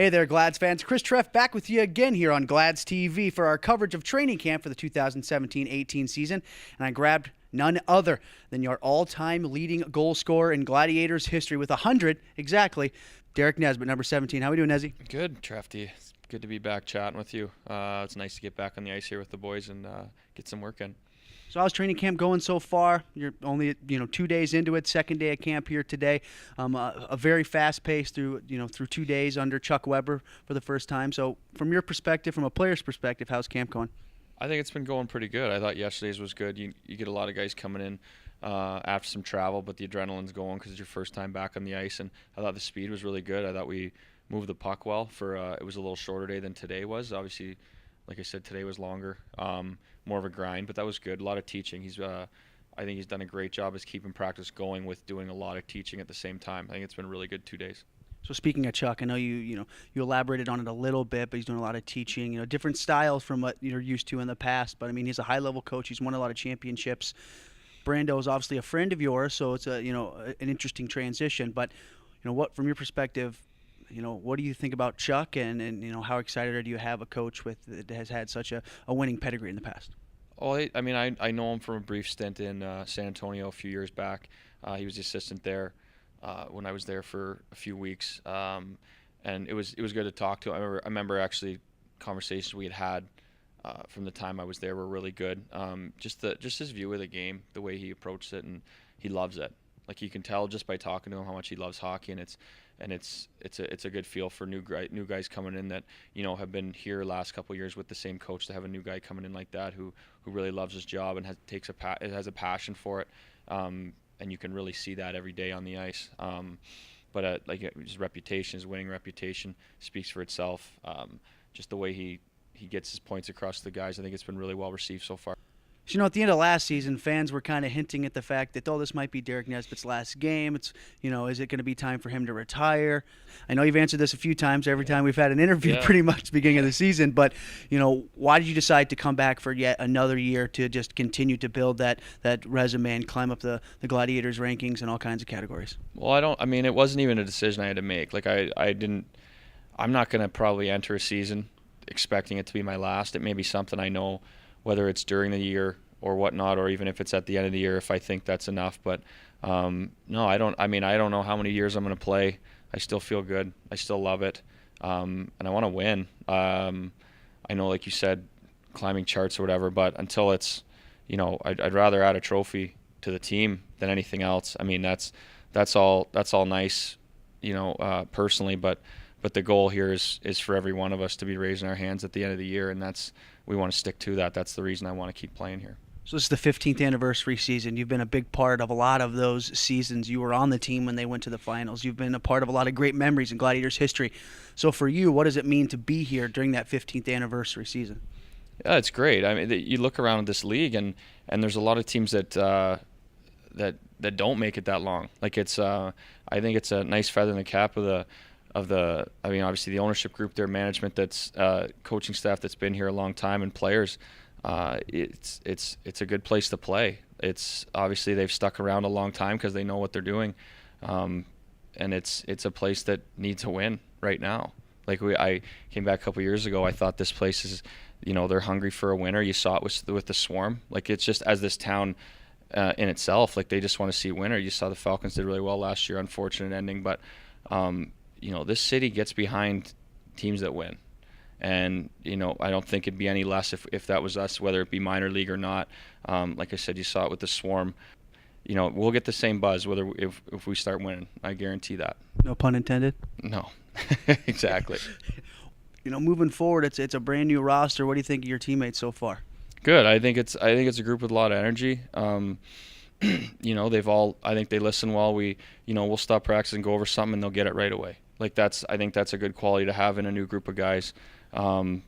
Hey there, Glads fans. Chris Treft back with you again here on Glads TV for our coverage of training camp for the 2017-18 season. And I grabbed none other than your all-time leading goal scorer in Gladiators history with 100 exactly, Derek Nesbit, number 17. How we doing, Nezzy? Good, Trefty. It's good to be back chatting with you. It's nice to get back on the ice here with the boys and get some work in. So how's training camp going so far? You're only 2 days into it, second day of camp here today. A very fast pace through 2 days under Chuck Weber for the first time. So from your perspective, from a player's perspective, how's camp going? I think it's been going pretty good. I thought yesterday's was good. You get a lot of guys coming in after some travel, but the adrenaline's going because it's your first time back on the ice. And I thought the speed was really good. I thought we moved the puck well for it was a little shorter day than today was. Obviously, like I said, today was longer, more of a grind, but that was good. A lot of teaching. I think he's done a great job as keeping practice going with doing a lot of teaching at the same time. I think it's been a really good 2 days. So speaking of Chuck, I know you elaborated on it a little bit, but he's doing a lot of teaching, different styles from what you're used to in the past. But I mean, he's a high-level coach. He's won a lot of championships. Brando is obviously a friend of yours, so it's an interesting transition. But what from your perspective, what do you think about Chuck, and how excited are you to have a coach that has had such a winning pedigree in the past? Well, I know him from a brief stint in San Antonio a few years back. He was the assistant there when I was there for a few weeks, and it was good to talk to. I remember actually conversations we had from the time I was there were really good. Just his view of the game, the way he approached it, and he loves it. Like you can tell just by talking to him how much he loves hockey, and it's a good feel for new guys coming in that have been here last couple of years with the same coach, to have a new guy coming in like that who really loves his job and has a passion for it, and you can really see that every day on the ice. But his reputation, his winning reputation, speaks for itself. Just the way he gets his points across to the guys, I think it's been really well received so far. So, at the end of last season, fans were kind of hinting at the fact that, this might be Derek Nesbit's last game. It's, is it going to be time for him to retire? I know you've answered this a few times every time we've had an interview pretty much at the beginning of the season. But, why did you decide to come back for yet another year to just continue to build that resume and climb up the Gladiators rankings in all kinds of categories? Well, it wasn't even a decision I had to make. I'm not going to probably enter a season expecting it to be my last. It may be something I know, whether it's during the year or whatnot, or even if it's at the end of the year, if I think that's enough. But no, I don't. I don't know how many years I'm going to play. I still feel good. I still love it, and I want to win. I know, like you said, climbing charts or whatever. But until it's, I'd rather add a trophy to the team than anything else. That's all nice, personally. But the goal here is for every one of us to be raising our hands at the end of the year, and we want to stick to that. That's the reason I want to keep playing here. So this is the 15th anniversary season. You've been a big part of a lot of those seasons. You were on the team when they went to the finals. You've been a part of a lot of great memories in Gladiators history. So for you, what does it mean to be here during that 15th anniversary season? Yeah, it's great. You look around this league, and there's a lot of teams that don't make it that long. I think it's a nice feather in the cap of the obviously the ownership group, their management, that's coaching staff that's been here a long time, and players. It's a good place to play. It's obviously they've stuck around a long time because they know what they're doing, and it's a place that needs a win right now. I came back a couple years ago. I thought this place is, they're hungry for a winner. You saw it with the Swarm. It's just as this town in itself, they just want to see a winner. You saw the Falcons did really well last year. Unfortunate ending, but. This city gets behind teams that win. And, I don't think it'd be any less if that was us, whether it be minor league or not. Like I said, you saw it with the Swarm. We'll get the same buzz if we start winning. I guarantee that. No pun intended? No, exactly. Moving forward, it's a brand new roster. What do you think of your teammates so far? Good. I think it's a group with a lot of energy. I think they listen well. We'll stop practice and go over something, and they'll get it right away. I think that's a good quality to have in a new group of guys. That's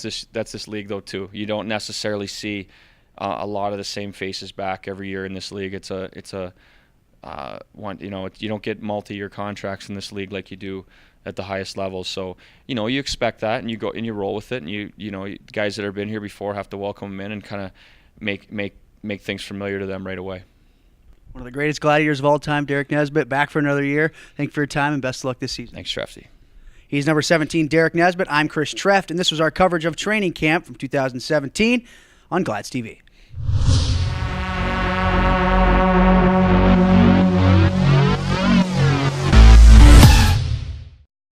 this league though too. You don't necessarily see a lot of the same faces back every year in this league. It's a you don't get multi-year contracts in this league like you do at the highest levels. So you expect that, and you go and you roll with it, and guys that have been here before have to welcome them in and kind of make things familiar to them right away. One of the greatest Gladiators of all time, Derek Nesbit, back for another year. Thank you for your time and best of luck this season. Thanks, Trefty. He's number 17, Derek Nesbit. I'm Chris Treft, and this was our coverage of training camp from 2017 on Glads TV.